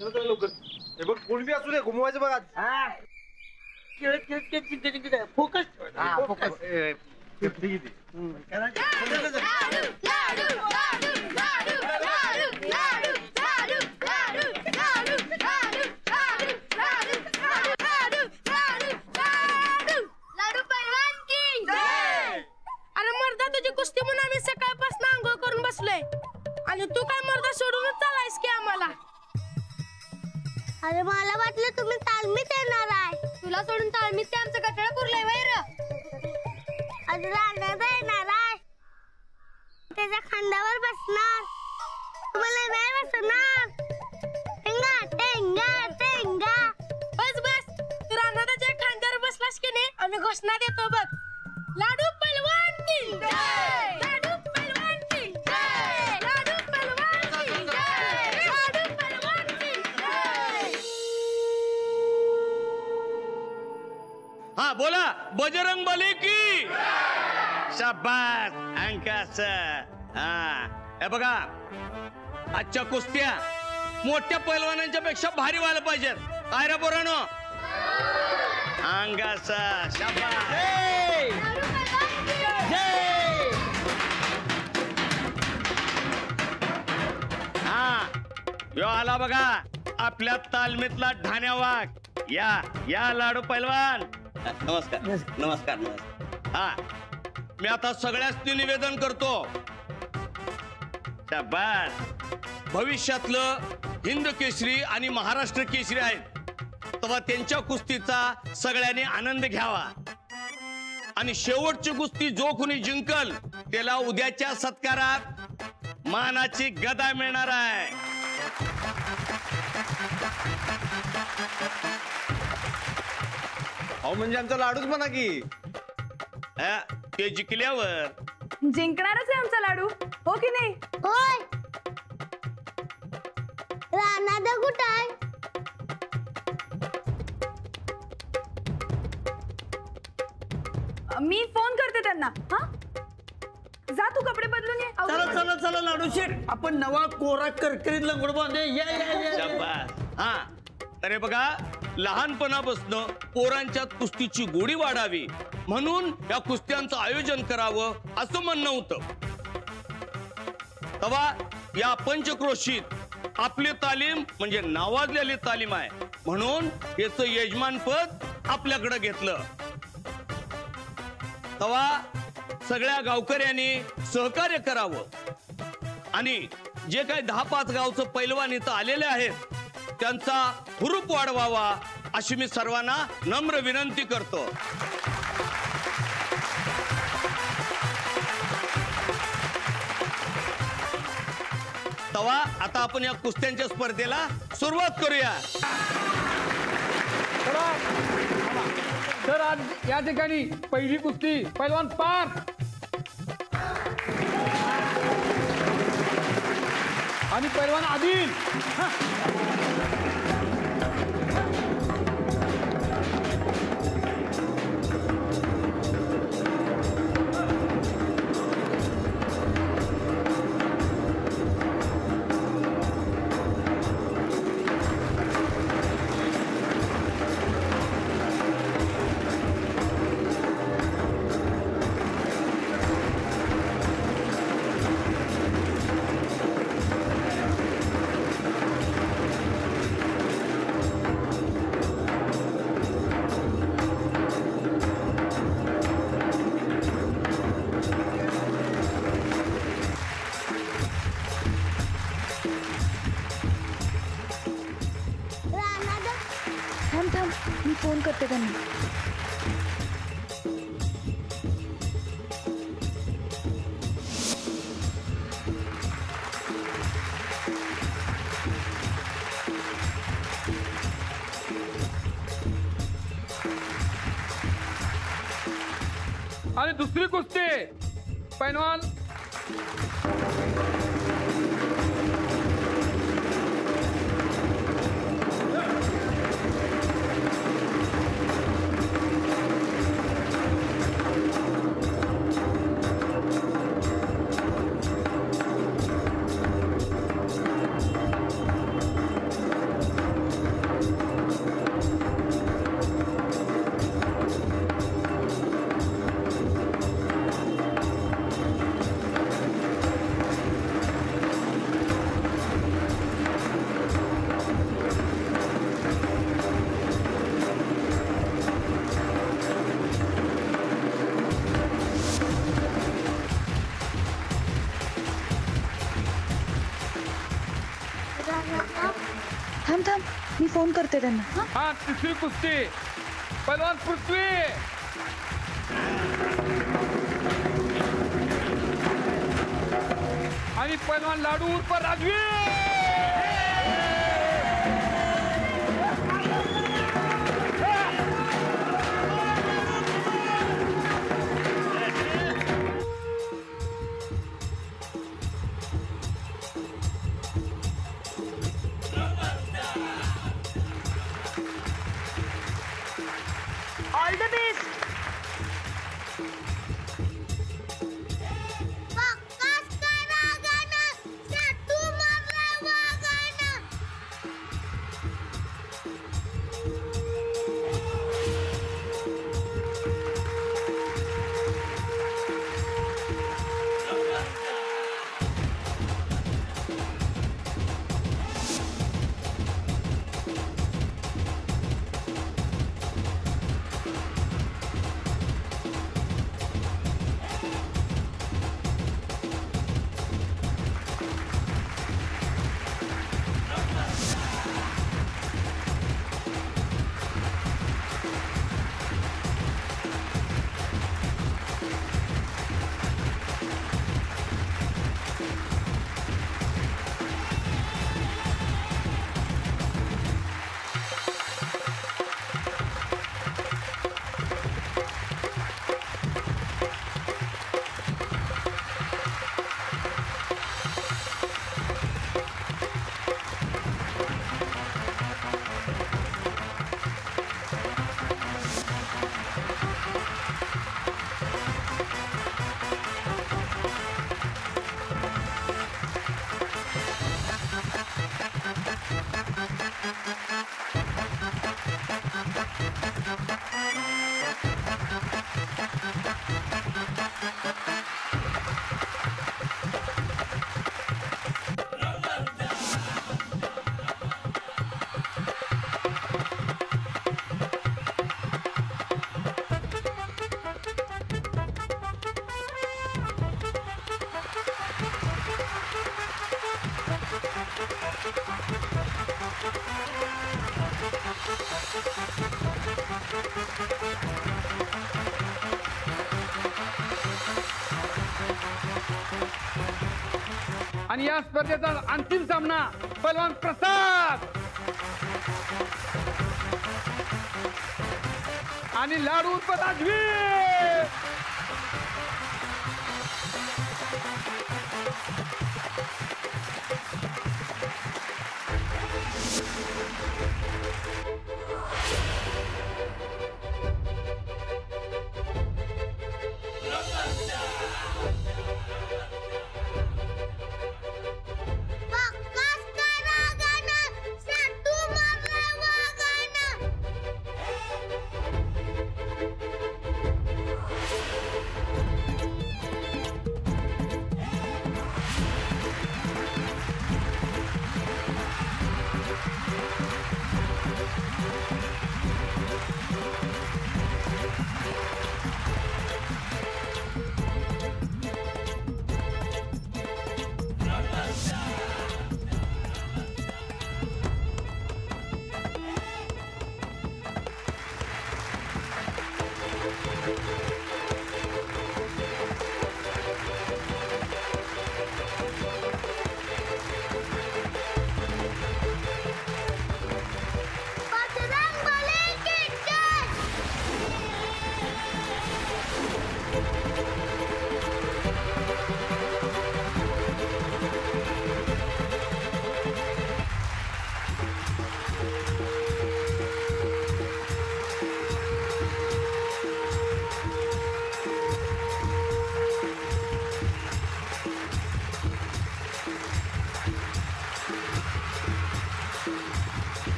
लवकर हे बघ कोणी बी असू दे घुमवायचं बघा. फोकस कुस्ती म्हणून आम्ही सकाळपासून आंघोळ करून बसलोय आणि तू काय मर्दा सोडूनच चालायस की आम्हाला. अरे मला वाटलं तुम्ही तालमीत येणार आहे. तुला सोडून तालमीत ते आमचं कटळ पुरलंय वैर. अरे रानादा येणार आहे, त्याच्या खांद्यावर बसणार, मला नाही बसणार. टेंगा टेंगा टेंगा. बस बस, तू रानादाच्या खांद्यावर बसलास की नाही आम्ही घोषणा देतो बघ. लाडू पहलवान की जय, लाडू पहलवान की जय, लाडू पहलवान की जय, लाडू पहलवान की जय. हा बोला, बजरंग बली की शाबास अंकास. हा हे बघा, आजच्या कुस्त्या मोठ्या पैलवानांच्या पेक्षा भारी व्हायला पाहिजेत. काय रे पोरांनो? अंगास शाबास. हा यो आला बघा आपल्या तालमीतला ढाण्या वाघ. या लाडू पैलवान. नमस्कार नमस्कार नमस्कार. हा मी आता सगळ्याच निवेदन करतो. शाबास. भविष्यातलं हिंद केसरी आणि महाराष्ट्र केसरी आहेत तेव्हा त्यांच्या कुस्तीचा सगळ्यांनी आनंद घ्यावा आणि शेवटची कुस्ती जो कोणी जिंकल त्याला उद्याच्या सत्कारात मानाची गदा मिळणार आहे. अहो म्हणजे आमचा लाडूच म्हणा की. ते जिंकल्यावर जिंकणारच आहे आमचा लाडू, हो की नाही? होय. रानादा कुठं आहे? मी फोन करते त्यांना. हा जा तू कपडे बदलून ये. चला चला चला लाडू शेठ, आपण नवा कोरा करकरीत लंगोट बांधे. या. हा अरे बघा, लहानपणापासून पोरांच्यात कुस्तीची गोडी वाढावी म्हणून या कुस्त्यांचं आयोजन करावं असं म्हणणं होतं. तेव्हा या पंचक्रोशीत आपली तालीम म्हणजे नावाजलेली तालीम आहे म्हणून याचं यजमानपद आपल्याकडे घेतलं. तेव्हा सगळ्या गावकऱ्यांनी सहकार्य करावं आणि जे काही 10-5 गावचं पैलवान इथं आलेले आहेत त्यांचा हुरूप वाढवावा अशी मी सर्वांना नम्र विनंती करतो. तेव्हा आता आपण या कुस्त्यांच्या स्पर्धेला सुरुवात करूया. तर आज या ठिकाणी पहिली कुस्ती पैलवान पार्थ आणि पैलवान आदिल. मी फोन करते त्यांना. आणि दुसरी कुस्ती पैलवान थांब थांब, मी फोन करते त्यांना. हा. हा, तिसरी कुस्ती पैलवान पृथ्वी आणि पैलवान लाडू उर्फ राजवी. All the best. पक्काच करा गाणं, साठू मारला वागाणं. आणि या स्पर्धेचा अंतिम सामना पैलवान प्रसाद आणि लाडू उर्फ राजवी. पक्काच करा गाणं, साठू मारला वागाणं.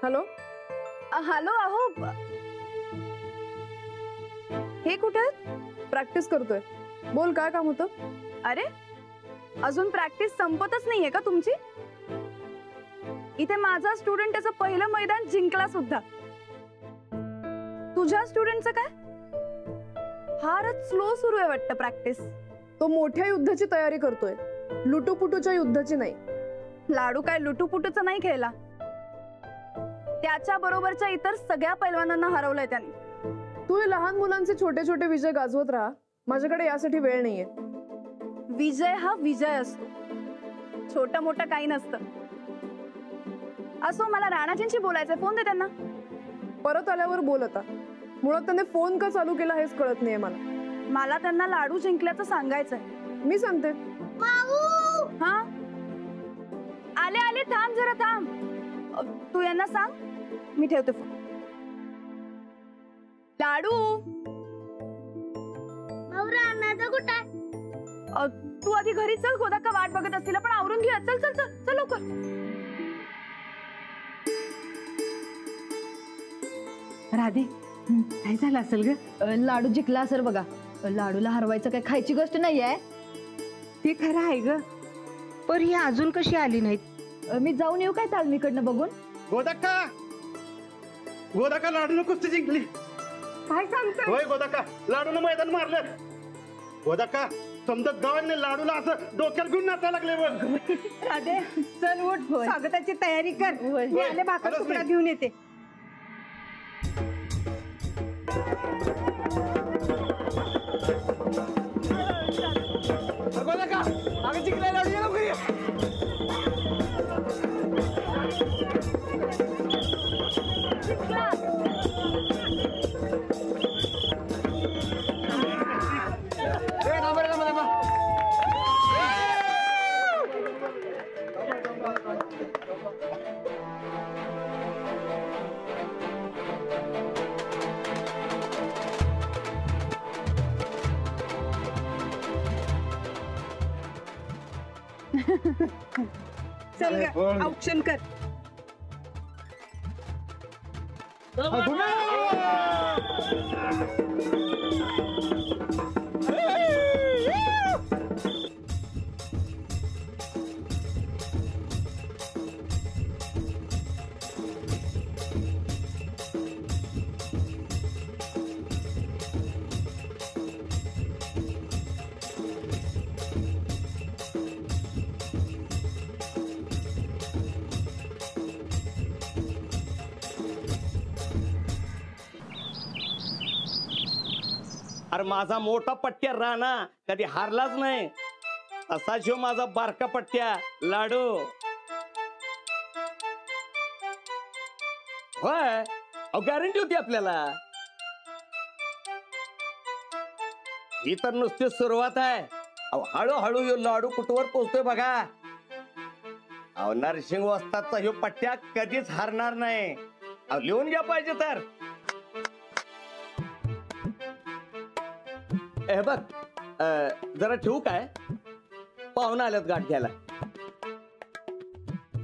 हॅलो हॅलो अहो हे कुठे प्रॅक्टिस करतोय. बोल काय काम होतं? अरे अजून प्रॅक्टिस संपतच नाहीये का तुमची? इथे माझा स्टुडंट त्याचं पहिलं मैदान जिंकला सुद्धा. तुझ्या स्टुडंटचं काय? फारच स्लो सुरू आहे वाटतं प्रॅक्टिस. तो मोठ्या युद्धाची तयारी करतोय, लुटूपुटूच्या युद्धाची नाही. लाडू काय लुटूपुटूचा नाही खेळला. त्याच्या बरोबरच्या इतर सगळ्या पैलवानांना हरवलंय त्याने. तू हे लहान मुलांचे छोटे छोटे विजय गाजवत राहा. माझ्याकडे यासाठी वेळ नाहीये. विजय हा विजय असतो, छोटा मोठा काही नसतं. असो मला राणाजींशी बोलायचंय. फोन दे त्यांना. परत आल्यावर बोल आता. मुळात त्याने फोन का चालू केला हेच कळत नाहीये मला. मला त्यांना लाडू जिंकल्याचं सांगायचंय. मी सांगते. हा आले आले. थांब जरा थांब. तू यांना सांग मी ठेवते फोन. लाडू रानाचं कुठे? तू आधी घरी चल. गोदाका वाट बघत असतील. पण आवरून घ्या. चल चल चल चल लवकर. राधे काय झालं असेल ग? लाडू जिंकला असेल बघा. लाडूला हरवायचं काय खायची गोष्ट नाहीये. ते खरं आहे ग, पण ही अजून कशी आली नाहीत? मी जाऊन येऊ काय तालमीकडनं बघून? गोदाका गोदाका लाडून कुस्ती जिंकली. काय सांगतोय? होय गोदाका, लाडून मैदान मारलं. गोदाका समजा गावाने लाडूला असं डोक्यात घेऊन नाचायला लागले बघ. राधे चल उठ, स्वागताची तयारी कर. मी आले भाकर तुकडा घेऊन येते. गोदाका अगं जिंकलाय लाडू. ये लवकर ये. चल ग औक्षण कर. अरे माझा मोठा पट्ट्या राणा कधी हारलाच नाही. असा शिव माझा बारका पट्ट्या लाडू. होय गॅरंटी होती आपल्याला. ही तर नुसती सुरुवात आहे. हळूहळू यो लाडू कुठवर पोहोचतोय बघा. अहो नरसिंग वस्तादचा ह्यो पट्ट्या कधीच हारणार नाही. लिहून घ्या पाहिजे तर. हे बघ जरा ठेवू काय? पाहुणा आल्यात गाठ घ्यायला.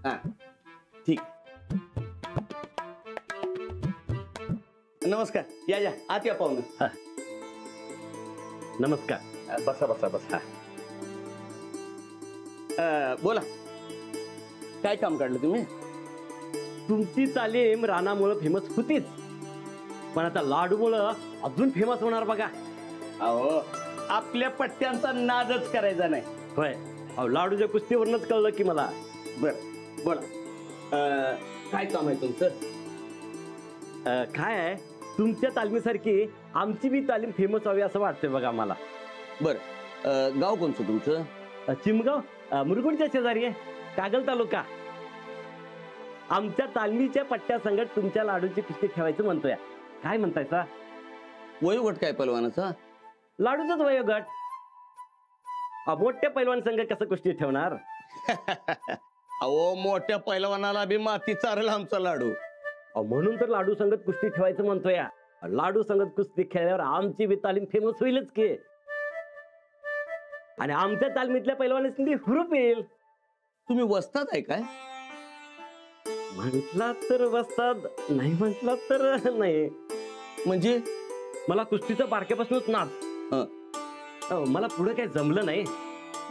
हा ठीक. नमस्कार. या या आत या पाहुणा. नमस्कार. बसा बसा बसा. बोला काय काम काढलं तुम्ही? तुमची तालीम रानामुळे फेमस होतीच, पण आता लाडूमुळं अजून फेमस होणार बघा. अहो आपल्या पट्ट्यांचा नादच करायचा नाही. होय अहो लाडूच्या कुस्तीवरूनच कळलं की मला. बर बोला काय काम आहे तुमचं? काय आहे तुमच्या तालमीसारखी आमची बी तालीम फेमस व्हावी असं वाटतंय बघा मला. बर गाव कोणचं तुमचं? चिमगाव मुरगुडच्या शेजारी आहे, कागल तालुका. आमच्या तालमीच्या पट्ट्या संगत तुमच्या लाडूची कुस्ती ठेवायचं म्हणतोय. काय म्हणतायचा? वयोगट काय पैलवानाचा? लाडूचाच वयोगट. मोठ्या पैलवान संघ कसं कुस्ती ठेवणार? अहो मोठ्या पैलवानाला बी माती चारल आमचा लाडू. म्हणून तर लाडू संगत कुस्ती ठेवायचं म्हणतोय. लाडू संगत कुस्ती खेळल्यावर आमची बी तालीम फेमस होईलच की, आणि आमच्या तालमीतल्या पैलवानांनी हुरूप येईल. तुम्ही वस्ताद आहे काय? म्हटला तर वस्ताद, नाही म्हटला तर नाही. म्हणजे मला कुस्तीचा बारक्यापासूनच नाद. मला पुढे काही जमलं नाही,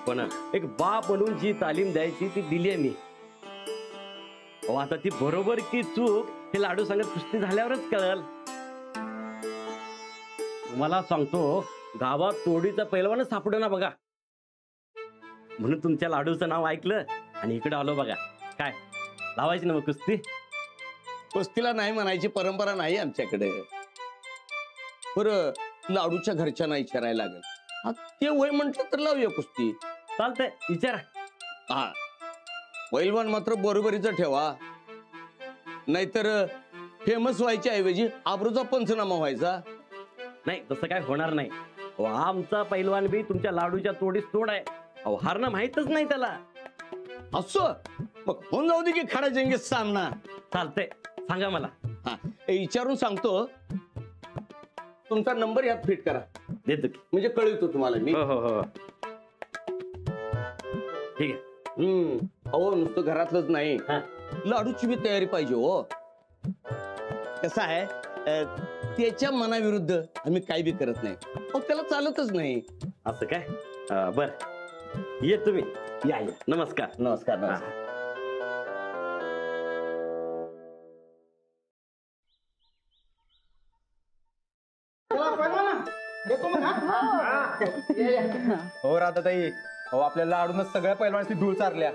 पण एक बाप म्हणून जी तालीम द्यायची ती दिली आहे मी. आता ती बरोबर की चूक हे लाडू सांगत कुस्ती झाल्यावरच कळल. मला सांगतो, गावात तोडीचा पैलवानच सापडे ना बघा. म्हणून तुमच्या लाडूचं नाव ऐकलं आणि इकडे आलो बघा. काय लावायची ना मग कुस्ती? कुस्तीला नाही म्हणायची परंपरा नाही आमच्याकडे. बरं, लाडूच्या घरच्यांना विचारायला लागेल. ते वय म्हंटल तर लावूया कुस्ती. चालतंय, विचारा. हा, पैलवान मात्र बरोबरीचा ठेवा, नाहीतर फेमस व्हायच्या ऐवजी आबरूचा पंचनामा व्हायचा. नाही, तसं काय होणार नाही. आमचा पैलवान बी तुमच्या लाडूच्या तोडीस तोड आहे. हारणं माहितच नाही त्याला. असं मग होऊन जाऊ दे की खडा जंगी सामना. चालतंय, सांगा मला. हा, विचारून सांगतो. तुमचा नंबर यात फिट करा. देतो की. म्हणजे कळवतो तुम्हाला मी. हो ठीक आहे. अहो, नुसतं घरातलंच नाही, लाडूची बी तयारी पाहिजे हो. कसं आहे, त्याच्या मनाविरुद्ध आम्ही काही बी करत नाही. अहो, त्याला चालतच नाही. असं काय? बर, ये तुम्ही. या. नमस्कार. नमस्कार. नमस्कार. हो राधाताई, हो आपल्या लाडूनच सगळ्या पैलवानाची धूळ चारल्या.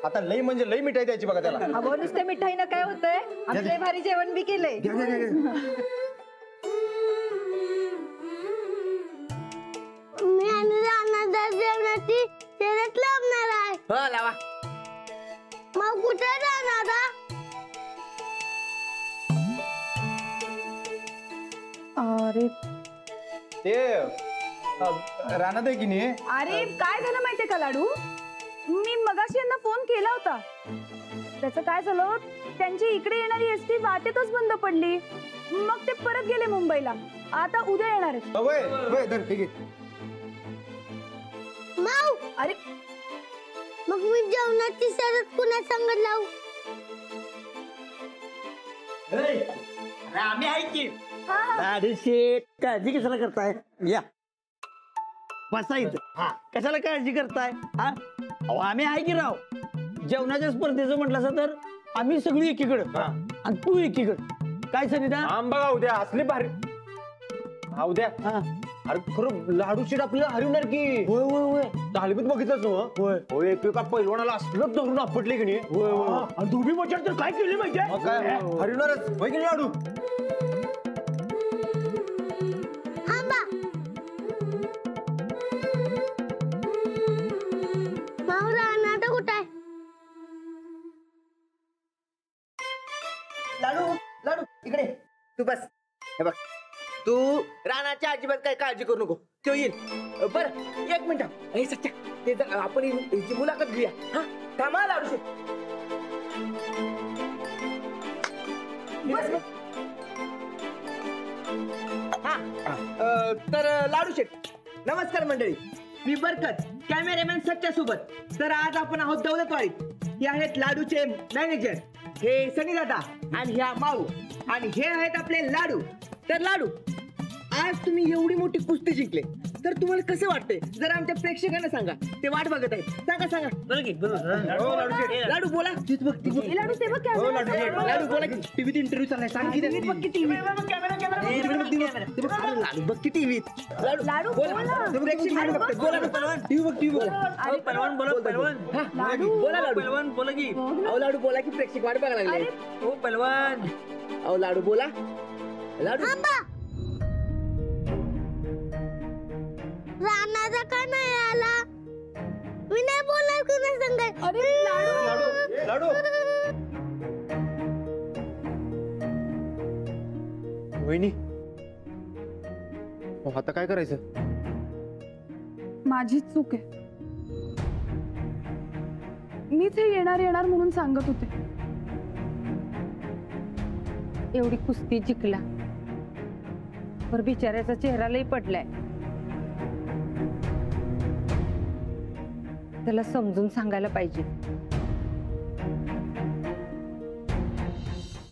आता लई म्हणजे लई मिठाई द्यायची बघा त्याला. अहो, नुसते मिठाईनं काय होतंय, आम्ही लय भारी जेवण बी केलंय. मी आणि राणादा जेवणाची शर्यत लावणार आहे. हो लावा. मग कुठे राणादा? अरे ते राणाताई की नाही. अरे काय झालं माहितीये का लाडू, मी मगाशी यांना फोन केला होता. त्याचं काय झालं, त्यांची इकडे येणारी एसटी वाटेतच बंद पडली. मग ते परत गेले मुंबईला. आता उद्या येणार आहेत. ठीक आहे. माऊ, अरे मग मी जेवणाची शर्यत पुन्हा संगत लावू? आम्ही आहे की. लाडू शेठ, काळजी कशाला करताय? या बसा इथं. कशाला काळजी करताय? अहो, आम्ही आहे की राव. जेवणाच्या स्पर्धेचं म्हटलं असं तर आम्ही सगळी एकीकडं आणि तू एकीकडं. काय सनिदा? बघा उद्या असली भारी. उद्या अरे खरं लाडू शेट आपल्याला हरवणार की. होय होय होय. तालमीत बघितलंच ना. होय, एकेका पैलवानाला असलं धरून आपटले की नाही. आणि धोबी बचार तर काय केली माहिती आहे? काय हरवणारच होय की नाही लाडू. माऊ, राणादा कुठे आहे? लाडू लाडू इकडे तू बस. हे बघ, तू रानाच्या अजिबात काय काळजी करू नको, तो येईल. बर, एक मिनिट. हे सच्चा, ते आपण हिची मुलाखत घेऊया. हा, थांबा लाडू शेठ. हा, तर लाडू शेठ, नमस्कार मंडळी. मी बरकत, कॅमेरामॅन सच्च्या सोबत. तर आज आपण आहोत दौलतवाडीत. हे आहेत लाडूचे मॅनेजर, हे सनी दादा आणि ह्या माऊ, आणि हे आहेत आपले लाडू. तर लाडू, आज तुम्ही एवढी मोठी कुस्ती जिंकले, तर तुम्हाला कसं वाटतंय? जरा आमच्या प्रेक्षकांना सांगा, ते वाट बघत आहेत. सांगा सांगा. लाडू बोला. लाडू ते बघ लाडू बोला की टीव्हीत इंटरव्ह्यू चाललाय. सांग की टीव्ही बघ की टीव्हीत. लाडू बोला. प्रेक्षक बघतात. बोला ना. टीव्ही बोला. पहलवान बोला. पहलवान बोला लाडू. पहलवान बोला की. अहो लाडू बोला की, प्रेक्षक वाट बघायला लागले. हो पहलवान. अहो लाडू बोला. लाडू राणादा का नाही आला? मी नाही बोलणार कुणा संग. अरे लाडू. वहिनी, आता काय करायचं? माझी चूक आहे. मीच हे येणार म्हणून सांगत होते. एवढी कुस्ती जिंकला, पर बिचाऱ्याचा चेहरा लई पडलाय. त्याला समजून सांगायला पाहिजे.